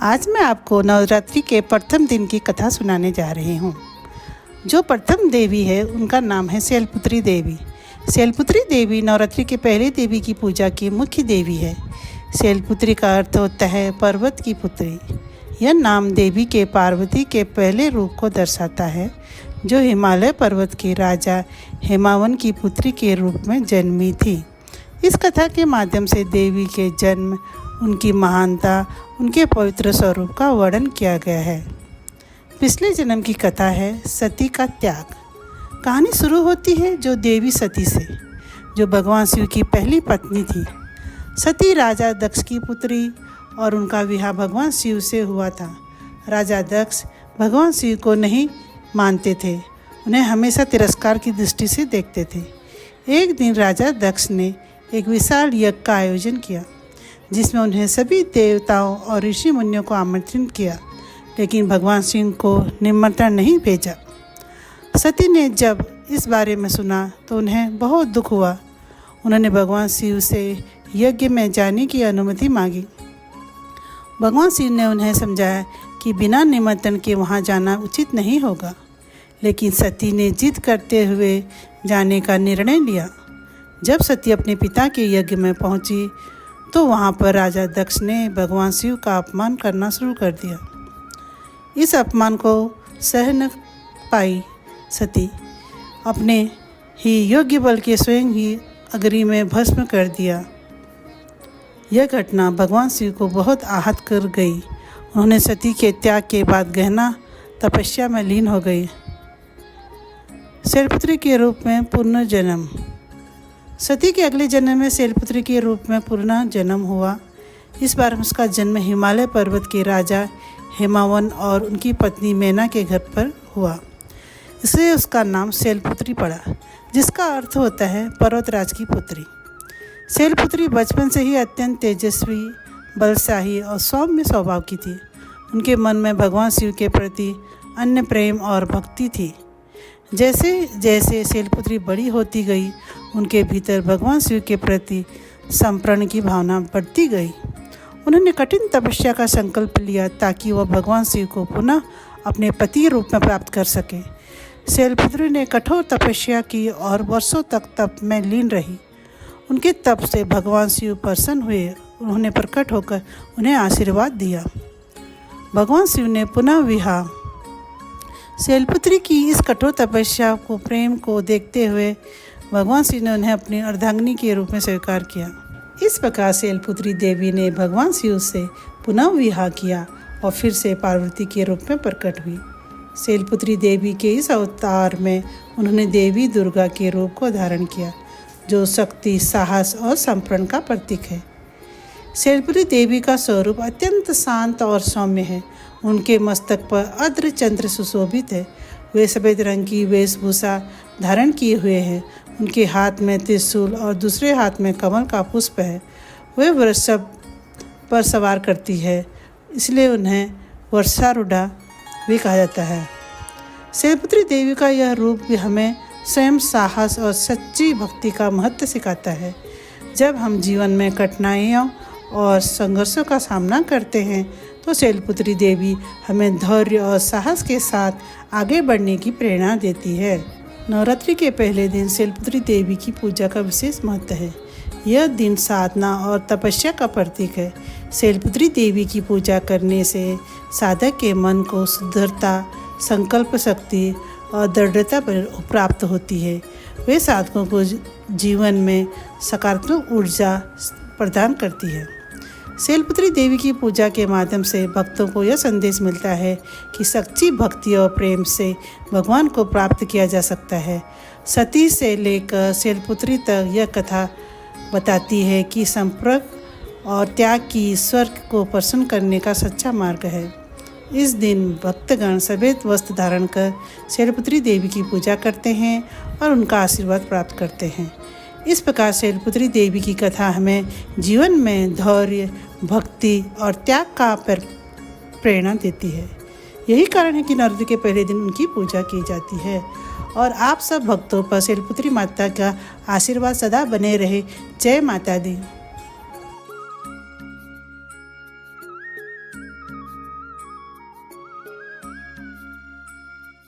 आज मैं आपको नवरात्रि के प्रथम दिन की कथा सुनाने जा रही हूँ। जो प्रथम देवी है उनका नाम है शैलपुत्री देवी। शैलपुत्री देवी नवरात्रि के पहले देवी की पूजा की मुख्य देवी है। शैलपुत्री का अर्थ होता है पर्वत की पुत्री। यह नाम देवी के पार्वती के पहले रूप को दर्शाता है, जो हिमालय पर्वत के राजा हेमावन की पुत्री के रूप में जन्मी थी। इस कथा के माध्यम से देवी के जन्म, उनकी महानता, उनके पवित्र स्वरूप का वर्णन किया गया है। पिछले जन्म की कथा है सती का त्याग। कहानी शुरू होती है जो देवी सती से, जो भगवान शिव की पहली पत्नी थी। सती राजा दक्ष की पुत्री और उनका विवाह भगवान शिव से हुआ था। राजा दक्ष भगवान शिव को नहीं मानते थे, उन्हें हमेशा तिरस्कार की दृष्टि से देखते थे। एक दिन राजा दक्ष ने एक विशाल यज्ञ का आयोजन किया, जिसमें उन्हें सभी देवताओं और ऋषि मुनियों को आमंत्रित किया, लेकिन भगवान शिव को निमंत्रण नहीं भेजा। सती ने जब इस बारे में सुना तो उन्हें बहुत दुख हुआ। उन्होंने भगवान शिव से यज्ञ में जाने की अनुमति मांगी। भगवान शिव ने उन्हें समझाया कि बिना निमंत्रण के वहां जाना उचित नहीं होगा, लेकिन सती ने जिद करते हुए जाने का निर्णय लिया। जब सती अपने पिता के यज्ञ में पहुंची तो वहाँ पर राजा दक्ष ने भगवान शिव का अपमान करना शुरू कर दिया। इस अपमान को सह न पाई सती अपने ही योग्य बल के स्वयं ही अग्नि में भस्म कर दिया। यह घटना भगवान शिव को बहुत आहत कर गई। उन्होंने सती के त्याग के बाद गहना तपस्या में लीन हो गई। शैलपुत्री के रूप में पुनर्जन्म। सती के अगले जन्म में शैलपुत्री के रूप में पुनर्जन्म हुआ। इस बार उसका जन्म हिमालय पर्वत के राजा हेमावन और उनकी पत्नी मैना के घर पर हुआ। इसलिए उसका नाम शैलपुत्री पड़ा, जिसका अर्थ होता है पर्वतराज की पुत्री। शैलपुत्री बचपन से ही अत्यंत तेजस्वी, बलशाही और सौम्य स्वभाव की थी। उनके मन में भगवान शिव के प्रति अन्य प्रेम और भक्ति थी। जैसे जैसे शैलपुत्री बड़ी होती गई, उनके भीतर भगवान शिव के प्रति समर्पण की भावना बढ़ती गई। उन्होंने कठिन तपस्या का संकल्प लिया ताकि वह भगवान शिव को पुनः अपने पति रूप में प्राप्त कर सके। शैलपुत्री ने कठोर तपस्या की और वर्षों तक तप में लीन रही। उनके तप से भगवान शिव प्रसन्न हुए। उन्होंने प्रकट होकर उन्हें आशीर्वाद दिया। भगवान शिव ने पुनः विवाह। शैलपुत्री की इस कठोर तपस्या को, प्रेम को देखते हुए भगवान शिव ने उन्हें अपनी अर्धांगिनी के रूप में स्वीकार किया। इस प्रकार शैलपुत्री देवी ने भगवान शिव से पुनः विवाह किया और फिर से पार्वती के रूप में प्रकट हुई। शैलपुत्री देवी के इस अवतार में उन्होंने देवी दुर्गा के रूप को धारण किया, जो शक्ति, साहस और समर्पण का प्रतीक है। शैलपुत्री देवी का स्वरूप अत्यंत शांत और सौम्य है। उनके मस्तक पर अर्ध चंद्र सुशोभित है। वे सफ़ेद रंग की वेशभूषा धारण किए हुए हैं। उनके हाथ में त्रिशूल और दूसरे हाथ में कमल का पुष्प है। वे वृषभ पर सवार करती है, इसलिए उन्हें वर्षारूढ़ा भी कहा जाता है। शैलपुत्री देवी का यह रूप भी हमें स्वयं साहस और सच्ची भक्ति का महत्व सिखाता है। जब हम जीवन में कठिनाइयों और संघर्षों का सामना करते हैं तो शैलपुत्री देवी हमें धैर्य और साहस के साथ आगे बढ़ने की प्रेरणा देती है। नवरात्रि के पहले दिन शैलपुत्री देवी की पूजा का विशेष महत्व है। यह दिन साधना और तपस्या का प्रतीक है। शैलपुत्री देवी की पूजा करने से साधक के मन को शुद्धता, संकल्प शक्ति और दृढ़ता प्राप्त होती है। वे साधकों को जीवन में सकारात्मक ऊर्जा प्रदान करती है। शैलपुत्री देवी की पूजा के माध्यम से भक्तों को यह संदेश मिलता है कि सच्ची भक्ति और प्रेम से भगवान को प्राप्त किया जा सकता है। सती से लेकर शैलपुत्री तक यह कथा बताती है कि संपर्क और त्याग की ईश्वर को प्रसन्न करने का सच्चा मार्ग है। इस दिन भक्तगण सफ़ेद वस्त्र धारण कर शैलपुत्री देवी की पूजा करते हैं और उनका आशीर्वाद प्राप्त करते हैं। इस प्रकार शैलपुत्री देवी की कथा हमें जीवन में धैर्य, भक्ति और त्याग का प्रेरणा देती है। यही कारण है कि नवरात्रि के पहले दिन उनकी पूजा की जाती है। और आप सब भक्तों पर शैलपुत्री माता का आशीर्वाद सदा बने रहे। जय माता दी।